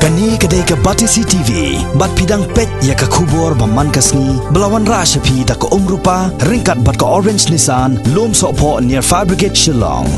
Kani kadai ka Bathymmai TV, bat pidang pet ya ka kubor baman kasni, belawan rashapi da ka umrupa, ringkat bat ka orange Nissan, lom sopo near Fabricate Shillong.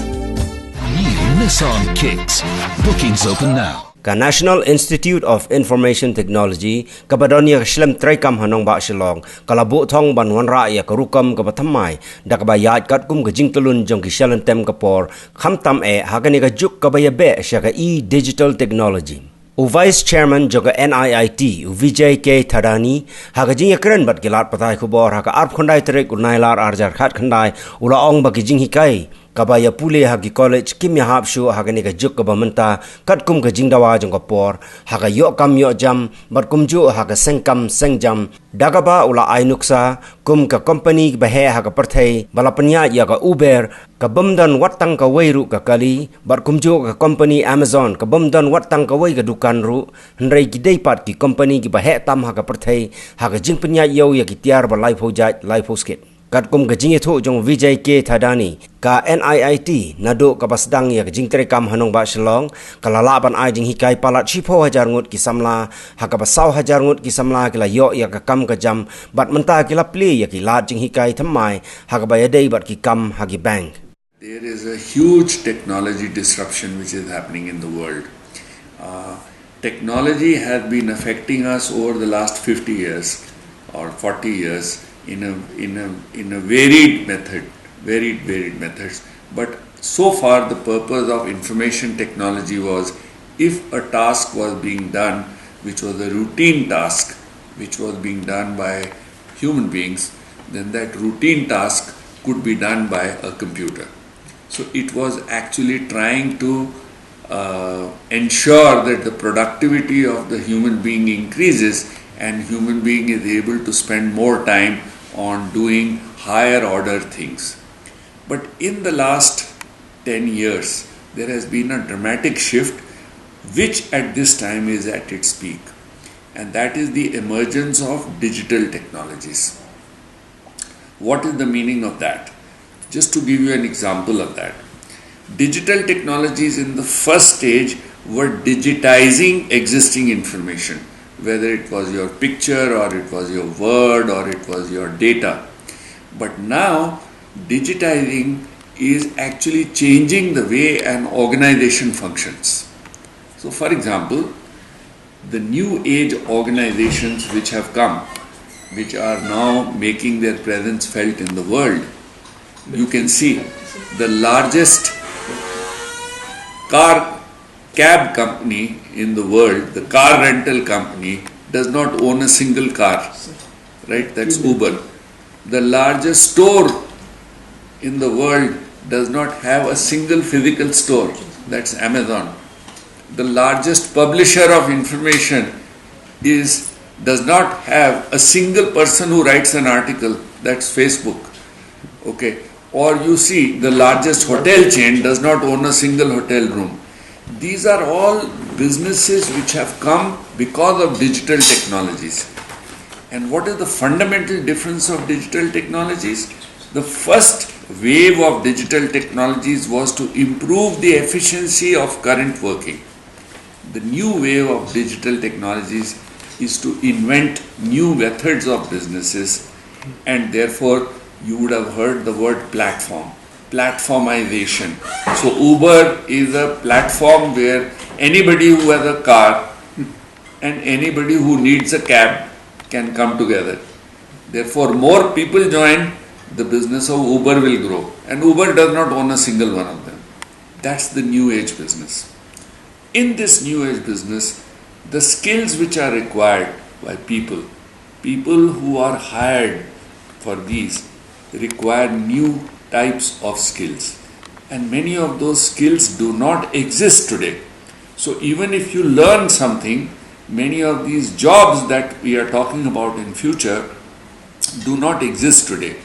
New Nissan Kicks. Bookings open now. Ka National Institute of Information Technology ka Badonia ka Shillong Treikam hanong ba Shillong kalabo Thong ban Wanrah ya ka Rukom ka Bathymmai da ka bayat kat kum ka jingtulun jong ki Shillong tem ka por khamtam hagani ka juk ka bayabe siya ka digital technology. U Vice Chairman joga NIIT u Vijay K Thadani haga jing yakren bat gilat patai khubor haga arp khandai trek unailar arjar khat khandai ula ong ba jing hikai kabaya pule hagi college kimya hap shu haga ni ga juk ka bamanta kat kum ga jing dawa jong ka por haga yo kam yo jam bat kum ju haga sengkam sengjam dagaba ula ainuksa kum ka company ba he haga parthai balapanya ya ka Uber ka bamdan watang ka weiru ka kali bat kum ju ka company Amazon ka bamdan watang ka wei ka dukan ru hnrei ki dei pat ki company ki ba he tam haga parthai haga jing panya yo ya ki tiar ba life ho jai life ho skit kat kum ka jing etho jong Vijay K Thadani ka NIIT nado ka basdang ya ka jing Treikam hanong ba Shillong kalala ban ai jing hikai palat 10,000 ngut ki samla haka ba 100,000 ngut ki samla kila yo ya ka kam ka jam bat menta kila pli ya ki lat jing hikai thammai haka ba yadei bat ki kam hagi bank. There is a huge technology disruption which is happening in the world. Technology has been affecting us over the last 50 years or 40 years in a varied methods. But so far the purpose of information technology was, if a task was being done which was a routine task which was being done by human beings, then that routine task could be done by a computer. So it was actually trying to ensure that the productivity of the human being increases and human being is able to spend more time on doing higher order things. But in the last 10 years, there has been a dramatic shift which at this time is at its peak, and that is the emergence of digital technologies. What is the meaning of that? Just to give you an example of that, digital technologies in the first stage were digitizing existing information, whether it was your picture or it was your word or it was your data. But now digitizing is actually changing the way an organization functions. So for example, the new age organizations which have come, which are now making their presence felt in the world, you can see the largest cab company in the world, the car rental company, does not own a single car, right? That's Uber. The largest store in the world does not have a single physical store, that's Amazon. The largest publisher of information does not have a single person who writes an article, that's Facebook. Okay. Or you see, the largest hotel chain does not own a single hotel room. These are all businesses which have come because of digital technologies. And what is the fundamental difference of digital technologies? The first wave of digital technologies was to improve the efficiency of current working. The new wave of digital technologies is to invent new methods of businesses, and therefore you would have heard the word platformization. So Uber is a platform where anybody who has a car and anybody who needs a cab can come together. Therefore, more people join, the business of Uber will grow. And Uber does not own a single one of them. That's the new age business. In this new age business, the skills which are required by people who are hired for these, require new types of skills, and many of those skills do not exist today. So even if you learn something, many of these jobs that we are talking about in future do not exist today.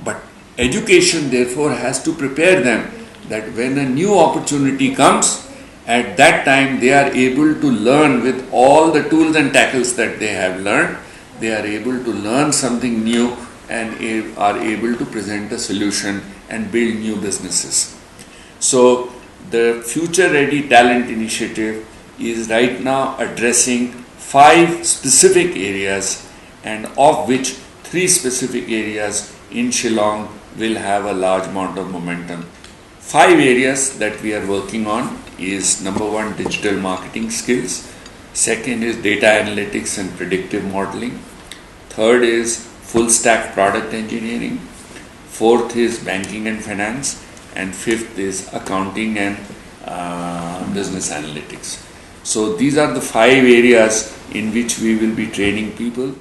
But education therefore has to prepare them that when a new opportunity comes, at that time they are able to learn with all the tools and tackles that they have learned, they are able to learn something new and are able to present a solution and build new businesses. So the Future Ready Talent Initiative is right now addressing 5 specific areas, and of which 3 specific areas in Shillong will have a large amount of momentum. 5 areas that we are working on is: number 1, digital marketing skills; second is data analytics and predictive modeling; third is full stack product engineering; fourth is banking and finance; and fifth is accounting and business analytics. So these are the 5 areas in which we will be training people.